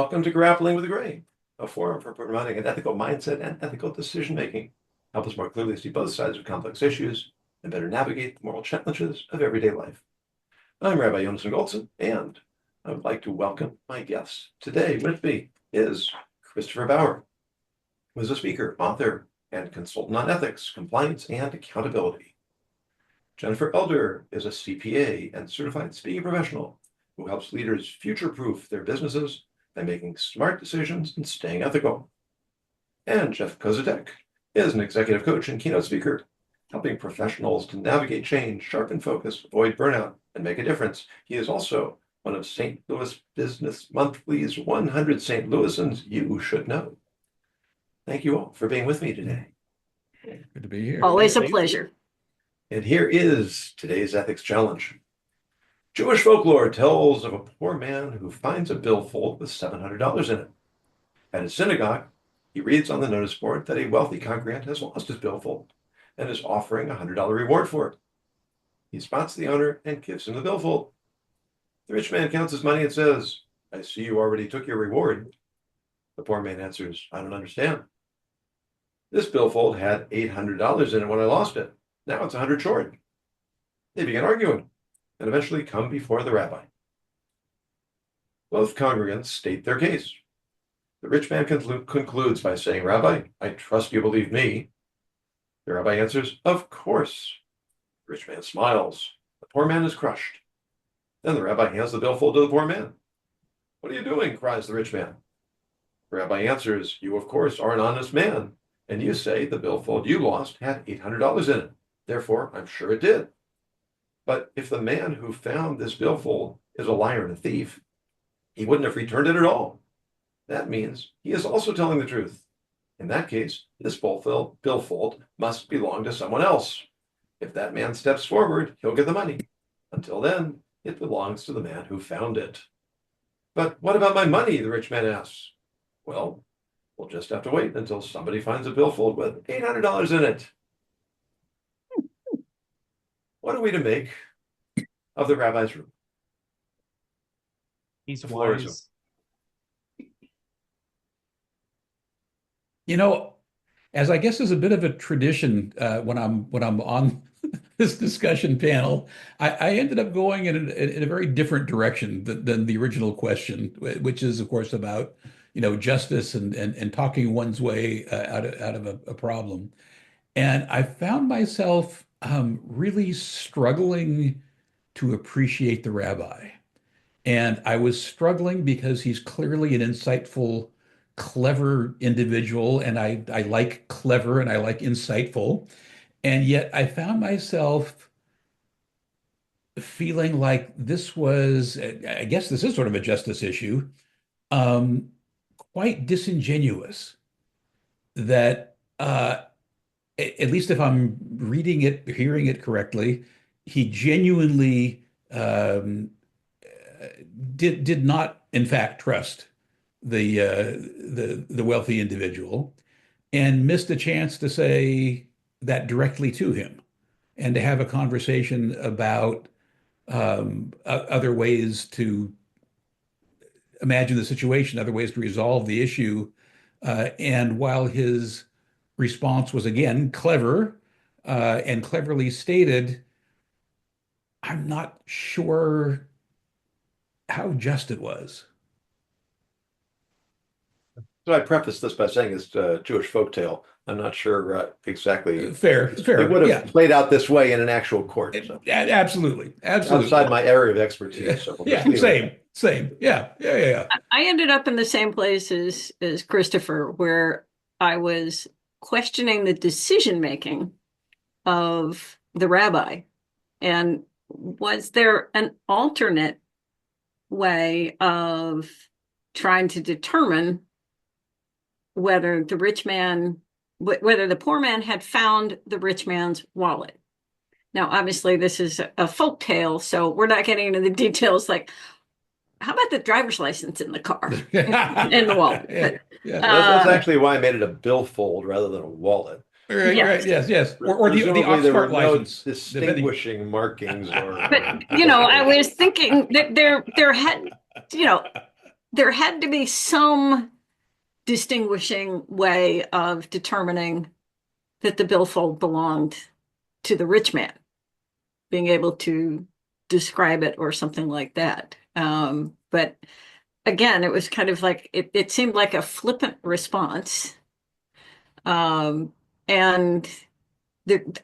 Welcome to Grappling with the Grain, a forum for promoting an ethical mindset and ethical decision-making. Help us more clearly see both sides of complex issues and better navigate the moral challenges of everyday life. I'm Rabbi Goldson, and I would like to welcome my guest. Today with me is Christopher Bauer, who is a speaker, author, and consultant on ethics, compliance, and accountability. Jennifer Elder is a CPA and certified speaking professional who helps leaders future-proof their businesses by making smart decisions and staying ethical. And Jeff Koziatek is an executive coach and keynote speaker, helping professionals to navigate change, sharpen focus, avoid burnout, and make a difference. He is also one of St. Louis Business Monthly's 100 St. Louisans you should know. Thank you all for being with me today. Good to be here. Always a pleasure. And here is today's ethics challenge. Jewish folklore tells of a poor man who finds a billfold with $700 in it. At his synagogue, he reads on the notice board that a wealthy congregant has lost his billfold and is offering a $100 reward for it. He spots the owner and gives him the billfold. The rich man counts his money and says, "I see you already took your reward." The poor man answers, "I don't understand. This billfold had $800 in it when I lost it. Now it's 100 short." They begin arguing and eventually come before the rabbi. Both congregants state their case. The rich man concludes by saying, "Rabbi, I trust you believe me." The rabbi answers, "Of course." The rich man smiles. The poor man is crushed. Then the rabbi hands the billfold to the poor man. "What are you doing?" cries the rich man. The rabbi answers, "You, of course, are an honest man, and you say the billfold you lost had $800 in it. Therefore, I'm sure it did. But if the man who found this billfold is a liar and a thief, he wouldn't have returned it at all. That means he is also telling the truth. In that case, this billfold must belong to someone else. If that man steps forward, he'll get the money. Until then, it belongs to the man who found it." "But what about my money?" the rich man asks. "Well, we'll just have to wait until somebody finds a billfold with $800 in it." What are we to make of the rabbi's room? He's The floor is wise. You know, as I guess is a bit of a tradition when I'm on this discussion panel, I ended up going in a very different direction than the original question, which is, of course, about justice and talking one's way out of a problem. And I found myself really struggling to appreciate the rabbi. And I was struggling because he's clearly an insightful, clever individual, and I like clever and I like insightful. And yet I found myself feeling like this was, I guess this is sort of a justice issue, um, quite disingenuous that at least if I'm reading it, hearing it correctly, he genuinely did not, in fact, trust the wealthy individual and missed a chance to say that directly to him and to have a conversation about other ways to imagine the situation, other ways to resolve the issue. And while his response was again clever and cleverly stated, I'm not sure how just it was. So I preface this by saying it's a Jewish folktale. I'm not sure exactly. Fair, It would have played out this way in an actual court. So. Absolutely. Outside my area of expertise. So we'll same. Yeah. I ended up in the same place as Christopher, where I was questioning the decision making of the rabbi. And was there an alternate way of trying to determine whether the poor man had found the rich man's wallet? Now, obviously, this is a folk tale, so we're not getting into the details like, how about the driver's license in the car, in the wallet? Yeah. That's actually why I made it a billfold rather than a wallet. Right, yes. Or the ox cart license. No distinguishing markings or. But, I was thinking that there had, there had to be some distinguishing way of determining that the billfold belonged to the rich man, being able to describe it or something like that. But again, it was kind of like it seemed like a flippant response. And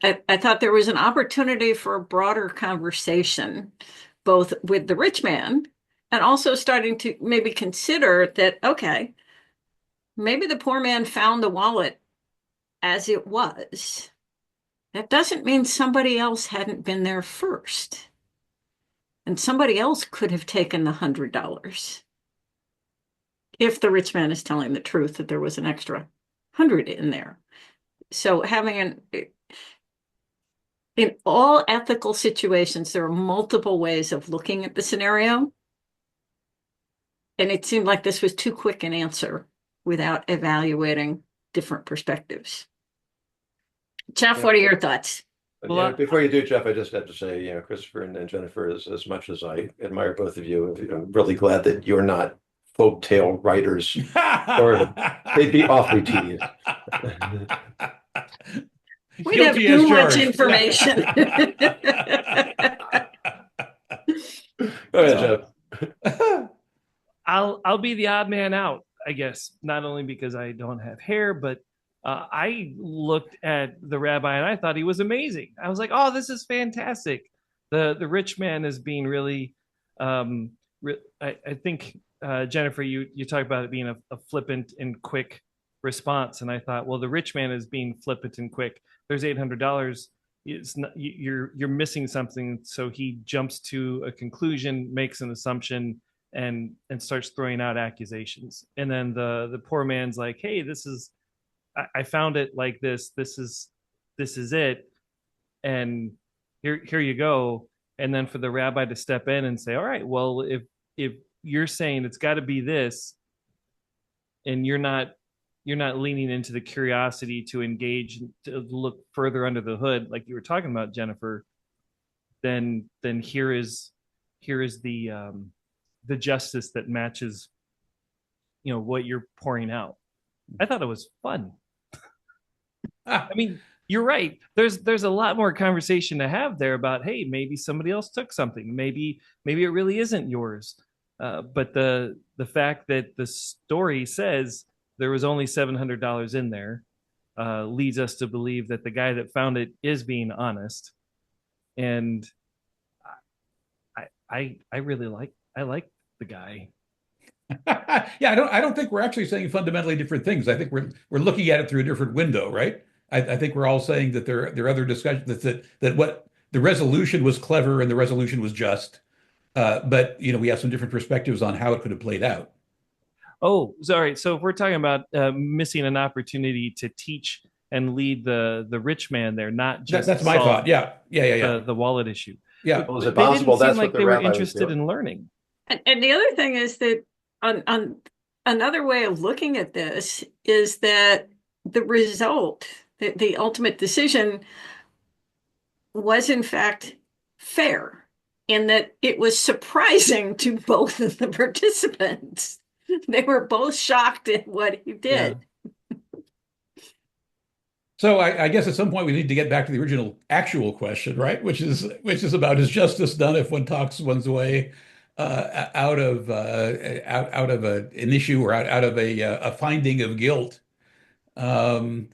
I thought there was an opportunity for a broader conversation, both with the rich man and also starting to maybe consider that, okay, maybe the poor man found the wallet as it was. That doesn't mean somebody else hadn't been there first. And somebody else could have taken the $100 if the rich man is telling the truth that there was an extra 100 in there. So in all ethical situations, there are multiple ways of looking at the scenario. And it seemed like this was too quick an answer without evaluating different perspectives. Jeff, what are your thoughts? Well, before you do, Jeff, I just have to say, Christopher and Jennifer, as much as I admire both of you, I'm really glad that you're not folktale writers, or they'd be awfully tedious. We have too much information. Go ahead, Jeff. I'll be the odd man out, I guess, not only because I don't have hair, but I looked at the rabbi and I thought he was amazing. I was like, oh, this is fantastic. The rich man is being really, I think, Jennifer, you talk about it being a flippant and quick response. And I thought, well, the rich man is being flippant and quick. There's $800. It's not, you're missing something. So he jumps to a conclusion, makes an assumption, and starts throwing out accusations. And then the poor man's like, hey, I found it like this. This is it. And here you go. And then for the rabbi to step in and say, all right, well, if you're saying it's got to be this, and you're not leaning into the curiosity to engage, to look further under the hood, like you were talking about, Jennifer, then here is the justice that matches, what you're pouring out. I thought it was fun. I mean, you're right. There's a lot more conversation to have there about, hey, maybe somebody else took something. Maybe it really isn't yours. But the fact that the story says there was only $700 in there leads us to believe that the guy that found it is being honest. And I like the guy. Yeah, I don't think we're actually saying fundamentally different things. I think we're looking at it through a different window, right? I think we're all saying that there are other discussions that what the resolution was clever and the resolution was just, but we have some different perspectives on how it could have played out. Oh, sorry. So if we're talking about missing an opportunity to teach and lead the rich man there, not just that's my thought. Yeah. The wallet issue. Yeah. Well, is it possible they that's didn't seem what like the they were rabbi was interested doing? in learning. And the other thing is that on another way of looking at this is that the result, the ultimate decision, was in fact fair, in that it was surprising to both of the participants. They were both shocked at what he did. Yeah. So I guess at some point we need to get back to the original actual question, right? Which is about, is justice done if one talks one's way out of an issue, or out of a finding of guilt, and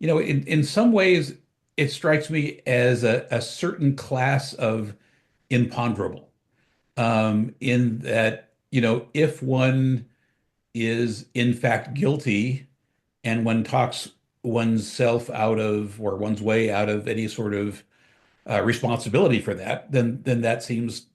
in some ways it strikes me as a certain class of imponderable, in that if one is in fact guilty and one talks oneself out of, or one's way out of, any sort of responsibility for that, then that seems,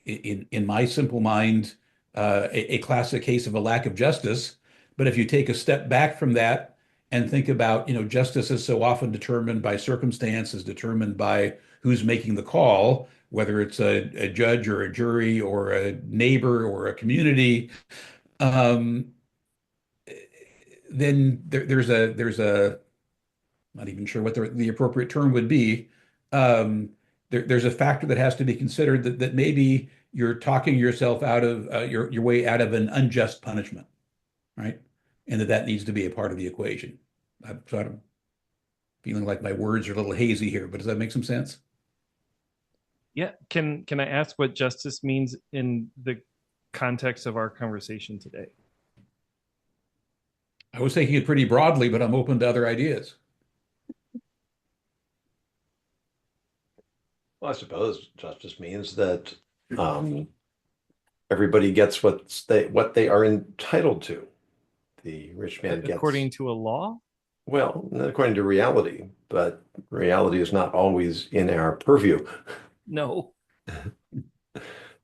in my simple mind, a classic case of a lack of justice. But if you take a step back from that and think about, justice is so often determined by circumstance, is determined by who's making the call, whether it's a judge or a jury or a neighbor or a community, then there's a, not even sure what the appropriate term would be. There's a factor that has to be considered, that maybe you're talking yourself out of your way out of an unjust punishment, right? And that needs to be a part of the equation. I'm sort of feeling like my words are a little hazy here, but does that make some sense? Yeah. Can I ask what justice means in the context of our conversation today? I was thinking it pretty broadly, but I'm open to other ideas. Well, I suppose justice means that everybody gets what they are entitled to. The rich man gets, According to a law? well, not according to reality, but reality is not always in our purview. No.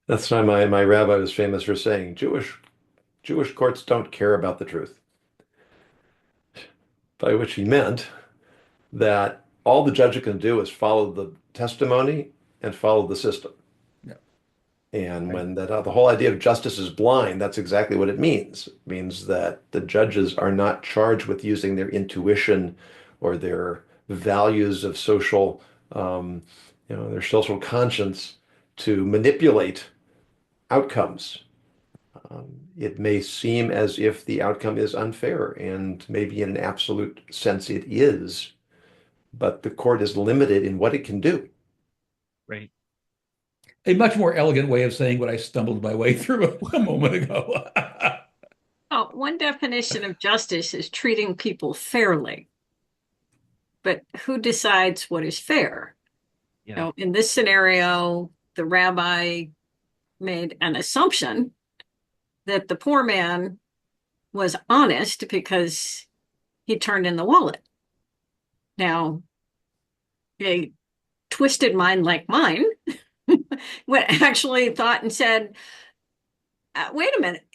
That's why my rabbi was famous for saying Jewish courts don't care about the truth. By which he meant that all the judge can do is follow the testimony and follow the system. Yeah. And Right. when the whole idea of justice is blind, that's exactly what it means. It means that the judges are not charged with using their intuition or their values of social, their social conscience to manipulate outcomes. It may seem as if the outcome is unfair, and maybe in an absolute sense it is, but the court is limited in what it can do. Right. A much more elegant way of saying what I stumbled my way through a moment ago. Oh, one definition of justice is treating people fairly. But who decides what is fair? Yeah. You know, in this scenario, the rabbi made an assumption that the poor man was honest because he turned in the wallet. Now, a twisted mind like mine actually thought and said, wait a minute,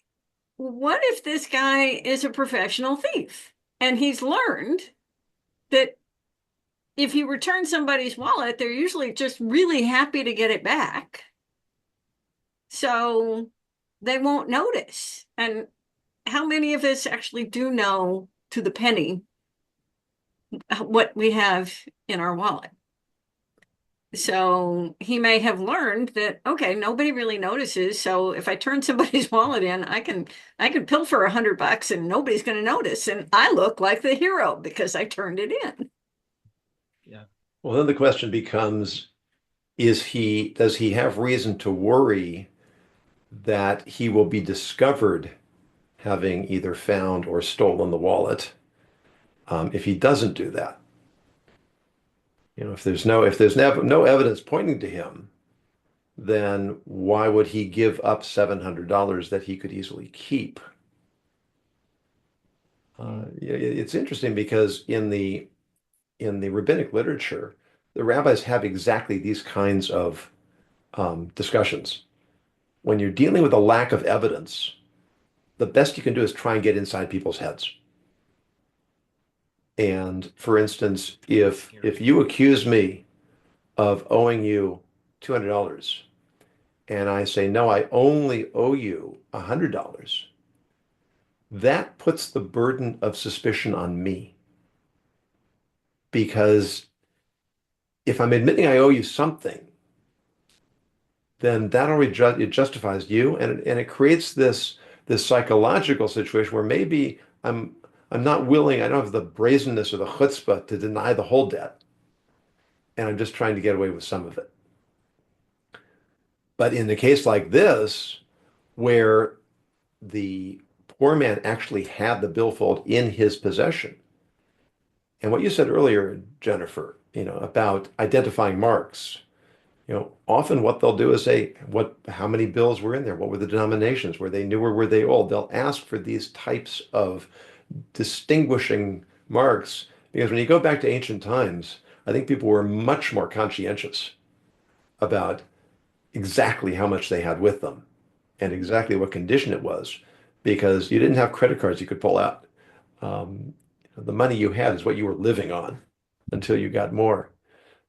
what if this guy is a professional thief? And he's learned that if you return somebody's wallet, they're usually just really happy to get it back. So they won't notice. And how many of us actually do know to the penny what we have in our wallet? So he may have learned that, okay, nobody really notices. So if I turn somebody's wallet in, I can pilfer $100 and nobody's going to notice. And I look like the hero because I turned it in. Yeah. Well, then the question becomes, does he have reason to worry that he will be discovered having either found or stolen the wallet if he doesn't do that? If there's no evidence pointing to him, then why would he give up $700 that he could easily keep? It's interesting because in the rabbinic literature, the rabbis have exactly these kinds of discussions. When you're dealing with a lack of evidence, the best you can do is try and get inside people's heads. And for instance, if you accuse me of owing you $200 and I say, no, I only owe you $100, that puts the burden of suspicion on me. Because if I'm admitting I owe you something, then that already it justifies you, and it creates this psychological situation where maybe I'm not willing, I don't have the brazenness or the chutzpah to deny the whole debt, and I'm just trying to get away with some of it. But in a case like this, where the poor man actually had the billfold in his possession, and what you said earlier, Jennifer, about identifying marks, often what they'll do is say, how many bills were in there? What were the denominations? Were they new or were they old? They'll ask for these types of distinguishing marks because when you go back to ancient times, I think people were much more conscientious about exactly how much they had with them and exactly what condition it was because you didn't have credit cards you could pull out. The money you had is what you were living on until you got more.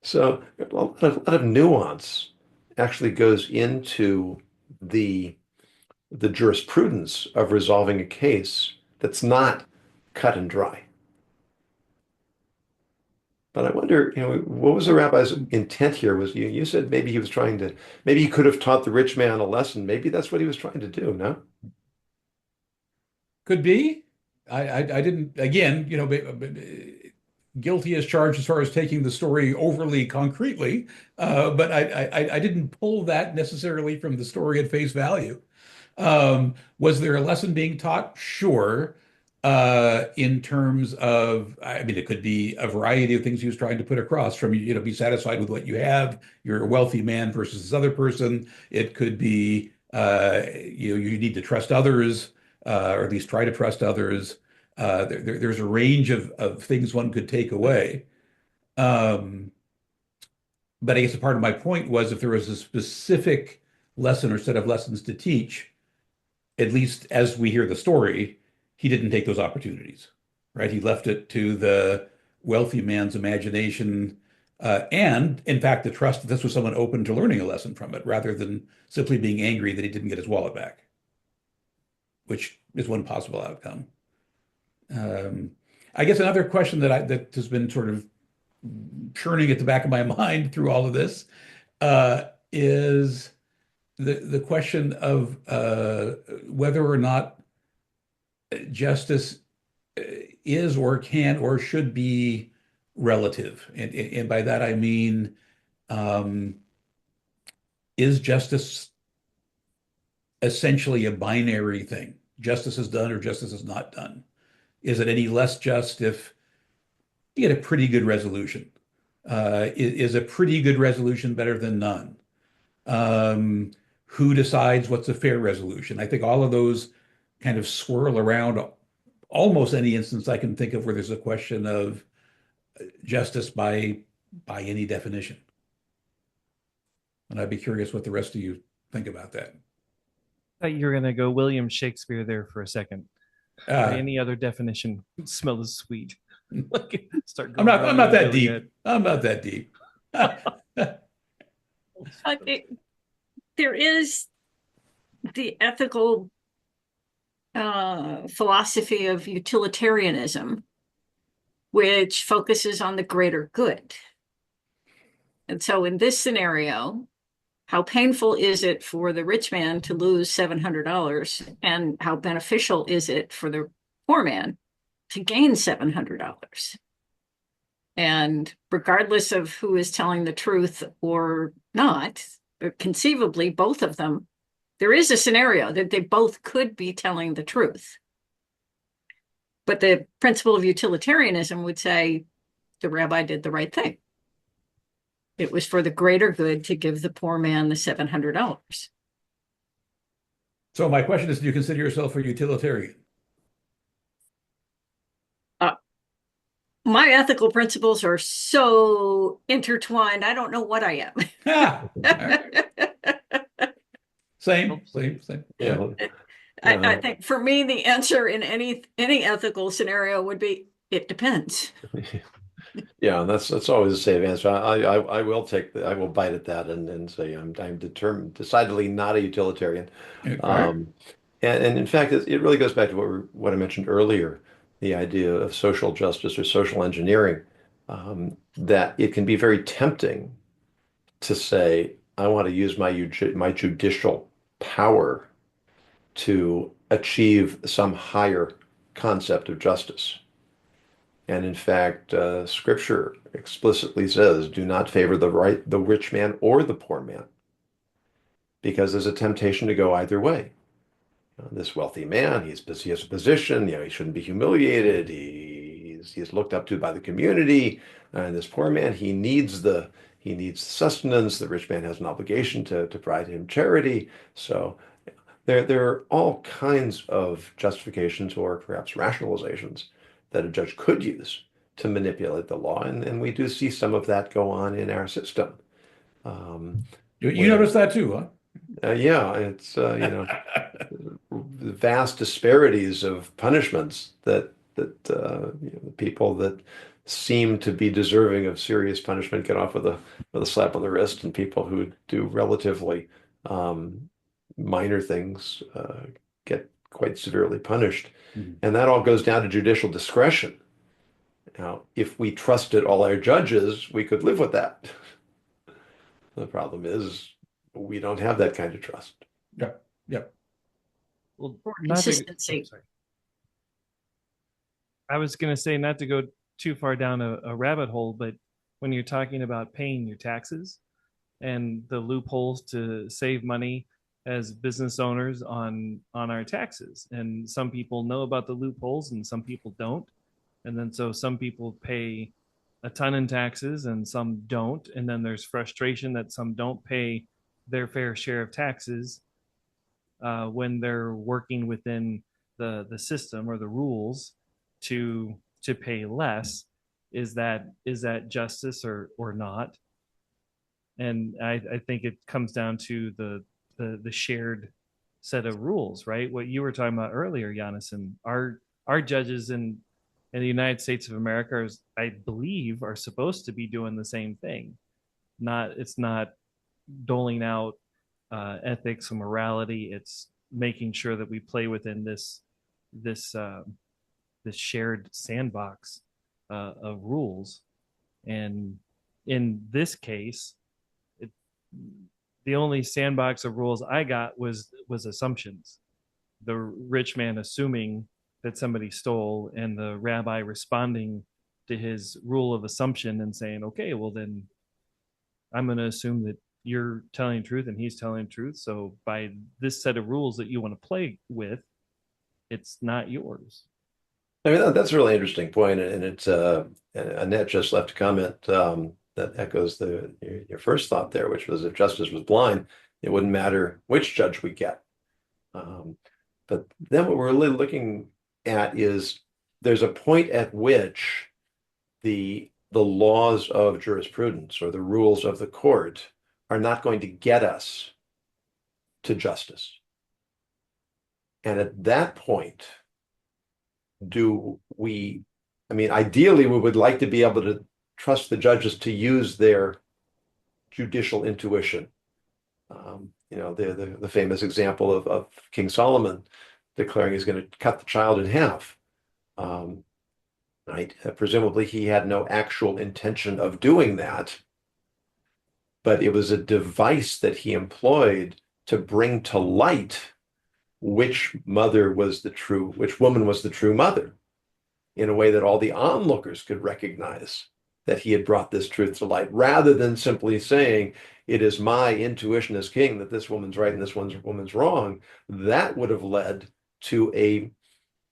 So a lot of nuance actually goes into the jurisprudence of resolving a case that's not cut and dry. But I wonder, what was the rabbi's intent here? Was you said maybe he was trying to, maybe he could have taught the rich man a lesson. Maybe that's what he was trying to do, no? Could be. I didn't, again, guilty as charged as far as taking the story overly concretely, but I didn't pull that necessarily from the story at face value. Was there a lesson being taught? Sure. In terms of, I mean, it could be a variety of things he was trying to put across from, be satisfied with what you have. You're a wealthy man versus this other person. It could be, you need to trust others, or at least try to trust others. There's a range of things one could take away. But I guess a part of my point was if there was a specific lesson or set of lessons to teach, at least as we hear the story, he didn't take those opportunities, right? He left it to the wealthy man's imagination, and in fact, the trust that this was someone open to learning a lesson from it, rather than simply being angry that he didn't get his wallet back, which is one possible outcome. I guess another question that has been sort of churning at the back of my mind through all of this is the question of whether or not justice is or can or should be relative. And by that I mean, is justice essentially a binary thing? Justice is done or justice is not done. Is it any less just if you get a pretty good resolution? Is a pretty good resolution better than none? Who decides what's a fair resolution? I think all of those kind of swirl around almost any instance I can think of where there's a question of justice by any definition. And I'd be curious what the rest of you think about that. Thought you were going to go William Shakespeare there for a second. By any other definition, smell is sweet. Start I'm not that deep. I'm not that deep. There is the ethical philosophy of utilitarianism, which focuses on the greater good. And so in this scenario, how painful is it for the rich man to lose $700, and how beneficial is it for the poor man to gain $700? And regardless of who is telling the truth or not, conceivably, both of them, there is a scenario that they both could be telling the truth. But the principle of utilitarianism would say the rabbi did the right thing. It was for the greater good to give the poor man the $700. So my question is, do you consider yourself a utilitarian? My ethical principles are so intertwined, I don't know what I am. Same. Yeah. I think for me, the answer in any ethical scenario would be, it depends. Yeah, that's always a safe answer. I will bite at that and say I'm decidedly not a utilitarian. Okay. And in fact, it really goes back to what I mentioned earlier, the idea of social justice or social engineering, that it can be very tempting to say, I want to use my judicial power to achieve some higher concept of justice. And in fact, Scripture explicitly says, do not favor the rich man or the poor man, because there's a temptation to go either way. This wealthy man, he has a position, he shouldn't be humiliated. He's looked up to by the community. And this poor man, he needs sustenance. The rich man has an obligation to provide him charity. So there are all kinds of justifications or perhaps rationalizations that a judge could use to manipulate the law. And we do see some of that go on in our system. You notice that too, huh? Yeah, it's the vast disparities of punishments that the people that seem to be deserving of serious punishment get off with a slap on the wrist, and people who do relatively minor things get quite severely punished. Mm-hmm. And that all goes down to judicial discretion. Now, if we trusted all our judges, we could live with that. The problem is we don't have that kind of trust. Yep. Yep. Well, Or not to, consistency. sorry. I was going to say not to go too far down a rabbit hole, but when you're talking about paying your taxes and the loopholes to save money as business owners on our taxes, and some people know about the loopholes and some people don't, and then so some people pay a ton in taxes and some don't, and then there's frustration that some don't pay their fair share of taxes when they're working within the system or the rules to pay less. Is that justice or not? And I think it comes down to the shared set of rules, right? What you were talking about earlier, Giannis, and our judges in the United States of America, I believe, are supposed to be doing the same thing. It's not doling out ethics and morality. It's making sure that we play within this shared sandbox of rules. And in this case, the only sandbox of rules I got was assumptions. The rich man assuming that somebody stole, and the rabbi responding to his rule of assumption and saying, okay, well then I'm going to assume that you're telling the truth and he's telling the truth. So by this set of rules that you want to play with, it's not yours. I mean, that's a really interesting point, and it's Annette just left a comment that echoes your first thought there, which was if justice was blind, it wouldn't matter which judge we get. But then what we're really looking at is there's a point at which the laws of jurisprudence or the rules of the court are not going to get us to justice. And at that point, ideally, we would like to be able to trust the judges to use their judicial intuition. The famous example of King Solomon declaring he's going to cut the child in half. Right? Presumably, he had no actual intention of doing that, but it was a device that he employed to bring to light which woman was the true mother, in a way that all the onlookers could recognize that he had brought this truth to light, rather than simply saying, it is my intuition as king that this woman's right and this woman's wrong. That would have led to a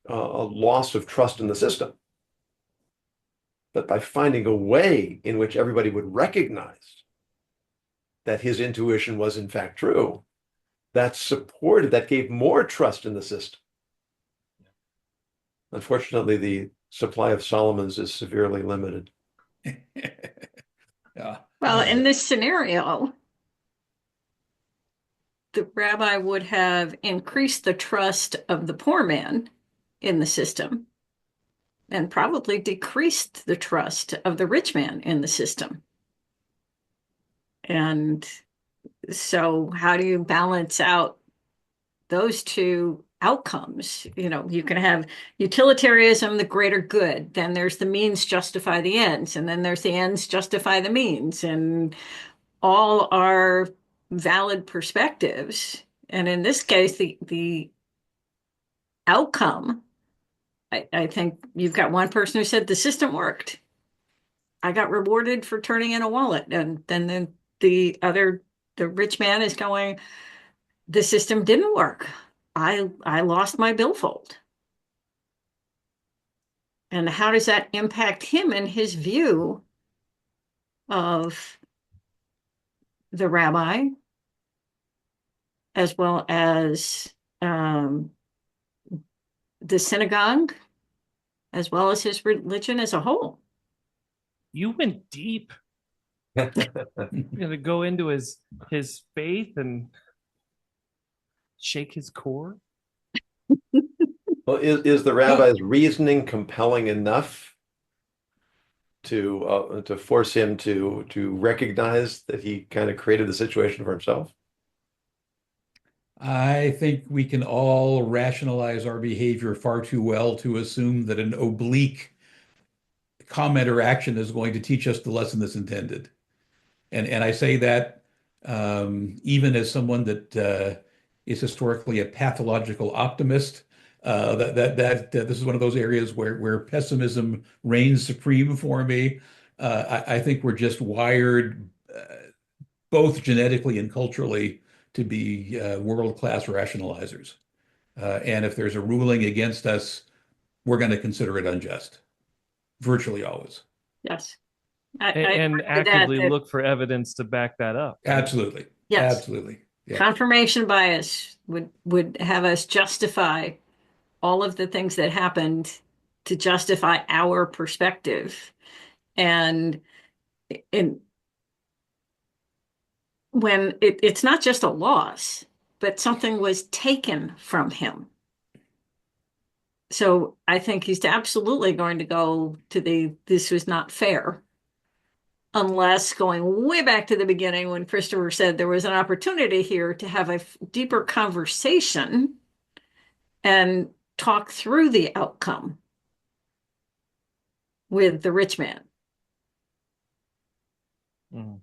loss of trust in the system. But by finding a way in which everybody would recognize that his intuition was in fact true, that gave more trust in the system. Unfortunately, the supply of Solomons is severely limited. Yeah. Well, in this scenario, the rabbi would have increased the trust of the poor man in the system and probably decreased the trust of the rich man in the system. And so how do you balance out those two outcomes? You can have utilitarianism, the greater good, then there's the means justify the ends, and then there's the ends justify the means, and all are valid perspectives. And in this case, the outcome, I think you've got one person who said the system worked. I got rewarded for turning in a wallet. And then the rich man is going, the system didn't work. I lost my billfold. And how does that impact him and his view of the rabbi, as well as the synagogue, as well as his religion as a whole? You went deep. To go into his faith and shake his core. Well, is the rabbi's reasoning compelling enough to force him to recognize that he kind of created the situation for himself? I think we can all rationalize our behavior far too well to assume that an oblique comment or action is going to teach us the lesson that's intended. And I say that even as someone that is historically a pathological optimist, that this is one of those areas where pessimism reigns supreme for me. I think we're just wired both genetically and culturally to be world-class rationalizers. And if there's a ruling against us, we're going to consider it unjust, virtually always. Yes. And actively look for evidence to back that up. Right? Absolutely. Yes. Absolutely. Yeah. Confirmation bias would have us justify all of the things that happened to justify our perspective. And when it's not just a loss, but something was taken from him. So I think he's absolutely going to go to this was not fair. Unless going way back to the beginning when Christopher said there was an opportunity here to have a deeper conversation and talk through the outcome with the rich man. Mm.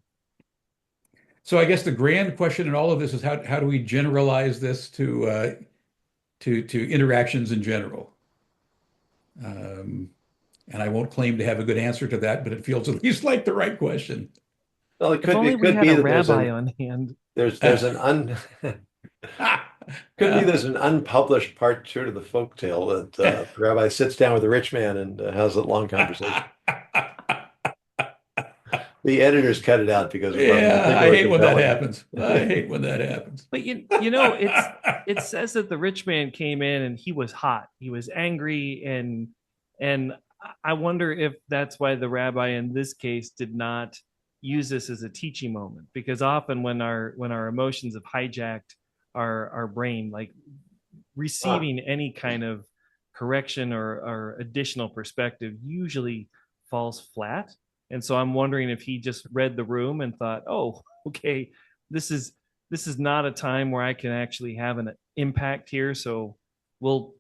So I guess the grand question in all of this is how do we generalize this to interactions in general? And I won't claim to have a good answer to that, but it feels at least like the right question. Well, If only we had a rabbi on hand. There's an there's an unpublished part 2 to the folktale that the rabbi sits down with a rich man and has a long conversation. The editors cut it out because yeah, I hate when that happens. I hate when that happens. But you know, it says that the rich man came in and he was hot, he was angry, and I wonder if that's why the rabbi in this case did not use this as a teaching moment, because often when our emotions have hijacked our brain, like receiving any kind of correction or additional perspective usually falls flat. And so I'm wondering if he just read the room and thought, oh, okay, this is not a time where I can actually have an impact here. So we'll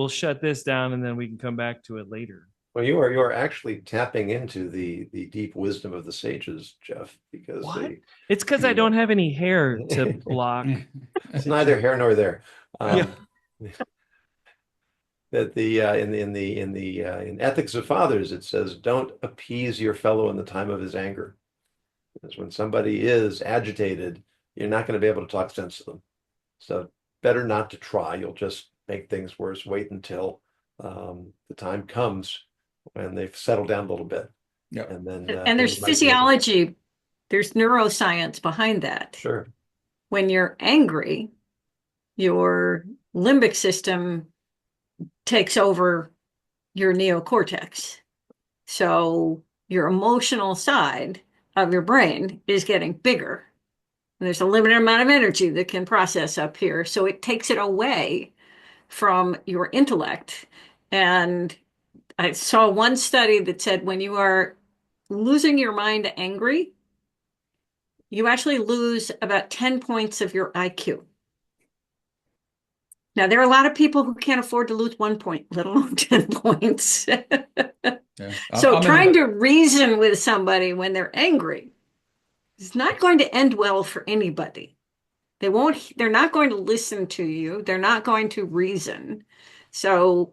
shut this down and then we can come back to it later. Well, you are actually tapping into the deep wisdom of the sages, Jeff, because it's because I don't have any hair to block. It's neither here nor there. Yeah. That in Ethics of Fathers it says, don't appease your fellow in the time of his anger. Because when somebody is agitated, you're not going to be able to talk sense to them. So better not to try. You'll just make things worse. Wait until the time comes when they've settled down a little bit. Yeah. And then and there's physiology, there's neuroscience behind that. Sure. When you're angry, your limbic system takes over your neocortex. So your emotional side of your brain is getting bigger. And there's a limited amount of energy that can process up here. So it takes it away from your intellect. And I saw one study that said when you are losing your mind angry, you actually lose about 10 points of your IQ. Now, there are a lot of people who can't afford to lose 1 point, let alone 10 points. Yeah. So trying to reason with somebody when they're angry is not going to end well for anybody. They're not going to listen to you. They're not going to reason. So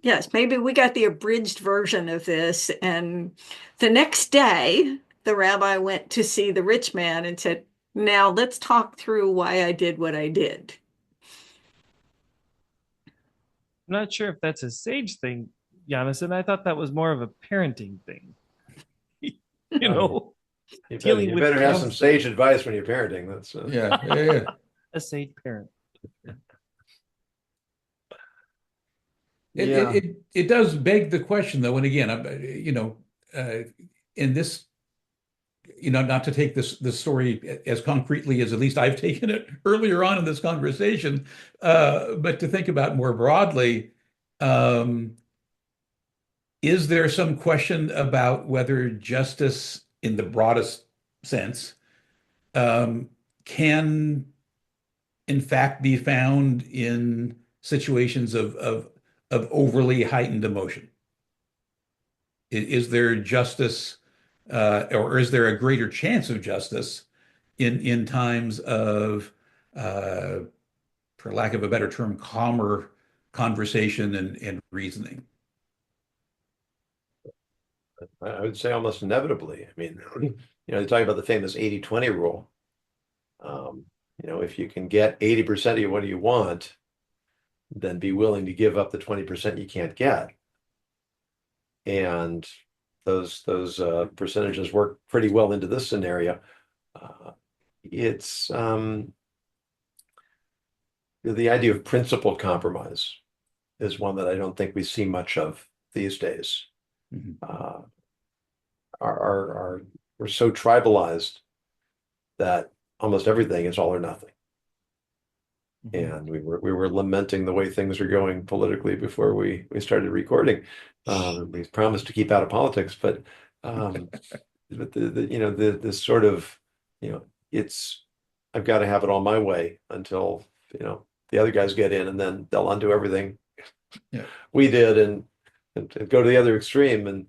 yes, maybe we got the abridged version of this. And the next day, the rabbi went to see the rich man and said, now let's talk through why I did what I did. I'm not sure if that's a sage thing, Jonathan. I thought that was more of a parenting thing. You know, you better have some sage advice when you're parenting. That's yeah. A sage parent. It does beg the question, though, and again, in this, not to take this story as concretely as at least I've taken it earlier on in this conversation, but to think about more broadly, is there some question about whether justice in the broadest sense can in fact be found in situations of overly heightened emotion? Is there justice, or is there a greater chance of justice in times of, uh, for lack of a better term, calmer conversation and reasoning? I would say almost inevitably. I mean, they talk about the famous 80-20 rule. If you can get 80% of what you want, then be willing to give up the 20% you can't get. And those percentages work pretty well into this scenario. It's the idea of principled compromise is one that I don't think we see much of these days. Mhm. We're so tribalized that almost everything is all or nothing. And we were lamenting the way things are going politically before we started recording. We promised to keep out of politics, but this sort of, it's I've got to have it all my way until the other guys get in, and then they'll undo everything Yeah. we did and go to the other extreme. And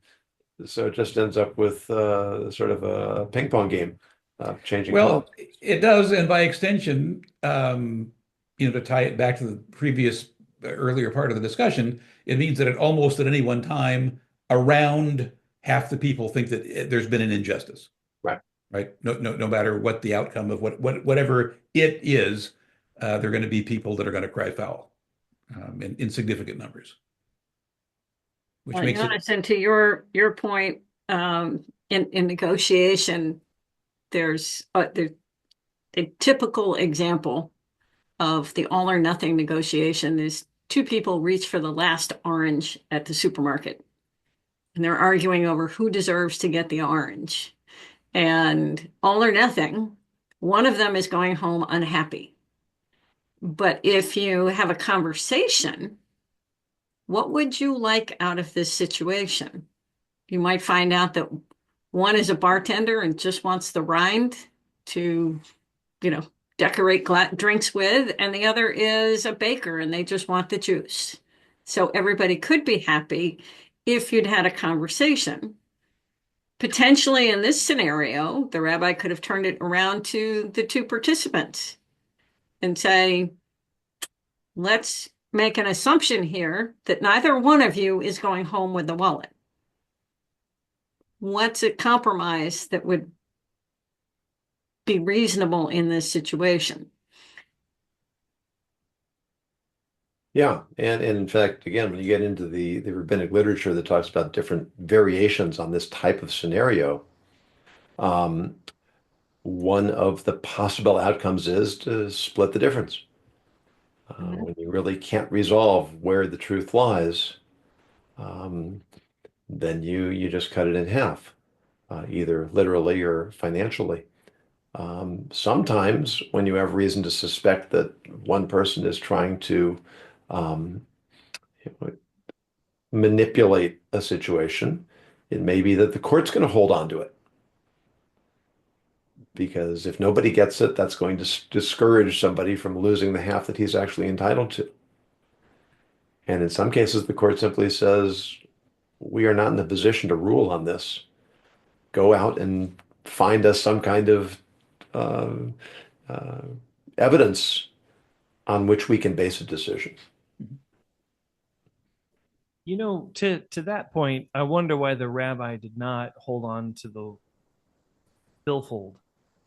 so it just ends up with sort of a ping pong game, changing Well, colors. it does, and by extension, to tie it back to the previous earlier part of the discussion, it means that almost at any one time, around half the people think that there's been an injustice. Right. Right. No matter what the outcome of whatever it is, there are going to be people that are going to cry foul, in significant numbers, which Well, makes it. Jonathan, to your point, in negotiation, there's a typical example of the all or nothing negotiation is two people reach for the last orange at the supermarket, and they're arguing over who deserves to get the orange. And all or nothing, one of them is going home unhappy. But if you have a conversation, what would you like out of this situation? You might find out that one is a bartender and just wants the rind to, decorate drinks with, and the other is a baker and they just want the juice. So everybody could be happy if you'd had a conversation. Potentially in this scenario, the rabbi could have turned it around to the two participants and say, let's make an assumption here that neither one of you is going home with the wallet. What's a compromise that would be reasonable in this situation? Yeah, and in fact, again, when you get into the rabbinic literature that talks about different variations on this type of scenario, one of the possible outcomes is to split the difference. When you really can't resolve where the truth lies, then you just cut it in half, either literally or financially. Sometimes when you have reason to suspect that one person is trying to manipulate a situation, it may be that the court's going to hold on to it. Because if nobody gets it, that's going to discourage somebody from losing the half that he's actually entitled to. And in some cases, the court simply says, we are not in a position to rule on this. Go out and find us some kind of uh, uh, evidence on which we can base a decision. To that point, I wonder why the rabbi did not hold on to the billfold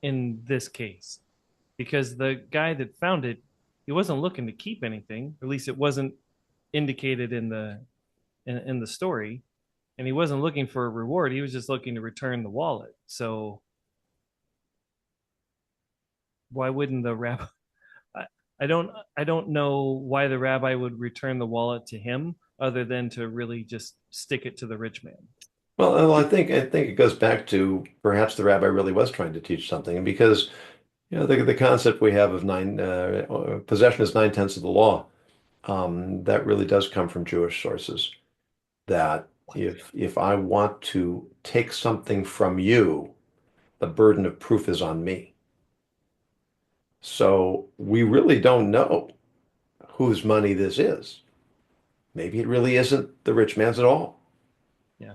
in this case, because the guy that found it, he wasn't looking to keep anything, or at least it wasn't indicated in the story, and he wasn't looking for a reward. He was just looking to return the wallet. So why wouldn't the rabbi? I don't know why the rabbi would return the wallet to him other than to really just stick it to the rich man. Well, I think it goes back to perhaps the rabbi really was trying to teach something, and because the concept we have of possession is 9/10 of the law, that really does come from Jewish sources. That if I want to take something from you, the burden of proof is on me. So we really don't know whose money this is. Maybe it really isn't the rich man's at all. Yeah.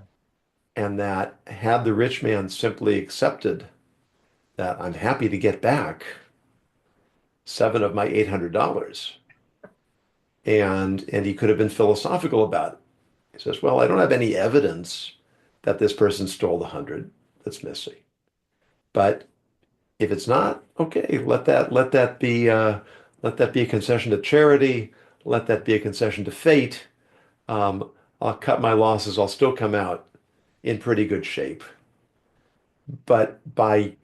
And that had the rich man simply accepted that I'm happy to get back 7 of my $800, and he could have been philosophical about it. He says, well, I don't have any evidence that this person stole the 100 that's missing. But if it's not, okay, let that be a concession to charity, let that be a concession to fate. I'll cut my losses, I'll still come out in pretty good shape. But by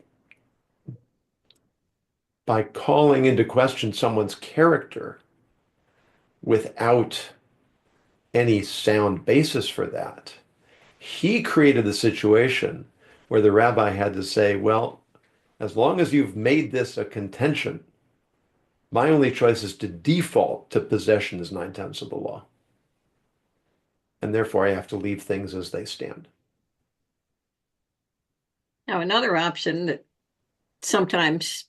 calling into question someone's character without any sound basis for that, he created the situation where the rabbi had to say, well, as long as you've made this a contention, my only choice is to default to possession as 9/10 of the law. And therefore, I have to leave things as they stand. Now, another option that sometimes,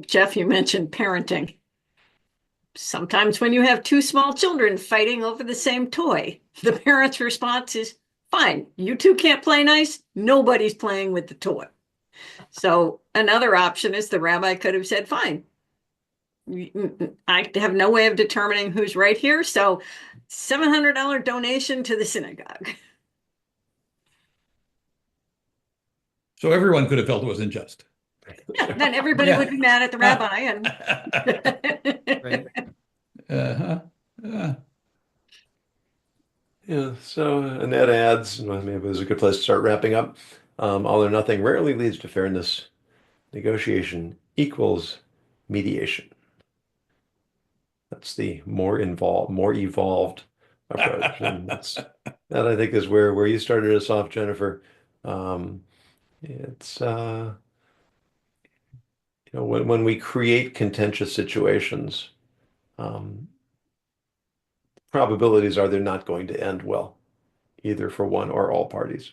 Jeff, you mentioned parenting. Sometimes when you have two small children fighting over the same toy, the parent's response is, fine, you two can't play nice, nobody's playing with the toy. So another option is the rabbi could have said, fine, I have no way of determining who's right here, so $700 donation to the synagogue. So everyone could have felt it was unjust. Yeah, then everybody Yeah. would be mad at the rabbi. And Right. Yeah, so, and that adds, well, maybe it was a good place to start wrapping up. All or nothing rarely leads to fairness. Negotiation equals mediation. That's the more evolved approach. And that I think is where you started us off, Jennifer. It's when we create contentious situations, probabilities are they're not going to end well, either for one or all parties.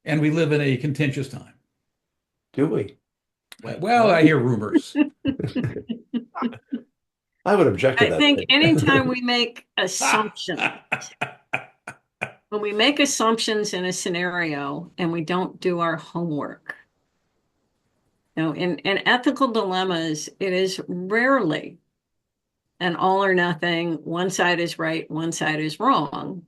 And we live in a contentious time. Do we? Well, I hear rumors. I would object to I that. think anytime we make assumptions, when we make assumptions in a scenario and we don't do our homework, in ethical dilemmas, it is rarely an all or nothing, one side is right, one side is wrong.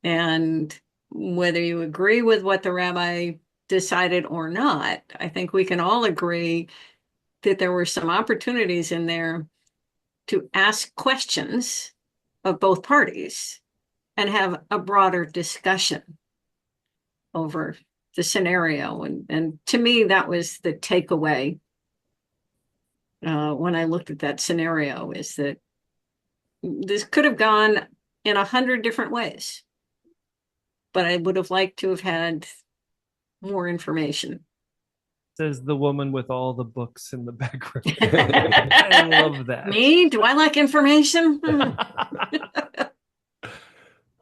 And whether you agree with what the rabbi decided or not, I think we can all agree that there were some opportunities in there to ask questions of both parties and have a broader discussion over the scenario. And to me, that was the takeaway when I looked at that scenario, is that this could have gone in 100 different ways, but I would have liked to have had more information. Says the woman with all the books in the background. I love that. Me? Do I like information?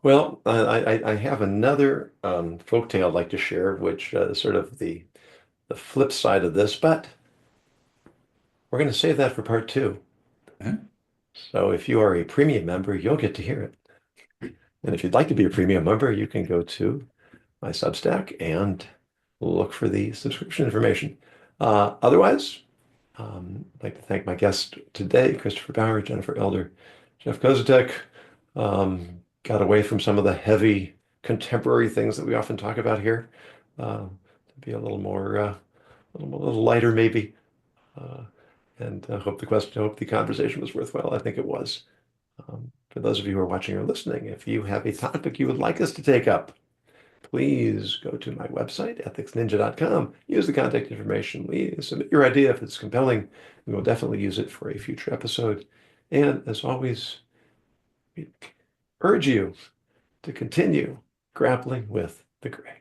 Well, I have another folktale I'd like to share, which is sort of the flip side of this, but we're going to save that for part 2. Huh? So if you are a premium member, you'll get to hear it. And if you'd like to be a premium member, you can go to my Substack and look for the subscription information. Otherwise, I'd like to thank my guests today, Christopher Bauer, Jennifer Elder, Jeff Koziatek. Got away from some of the heavy contemporary things that we often talk about here, to be a little more, a little lighter maybe. And hope the conversation was worthwhile. I think it was. For those of you who are watching or listening, if you have a topic you would like us to take up, please go to my website, ethicsninja.com. Use the contact information. Please submit your idea if it's compelling. We will definitely use it for a future episode. And as always, we urge you to continue grappling with the gray.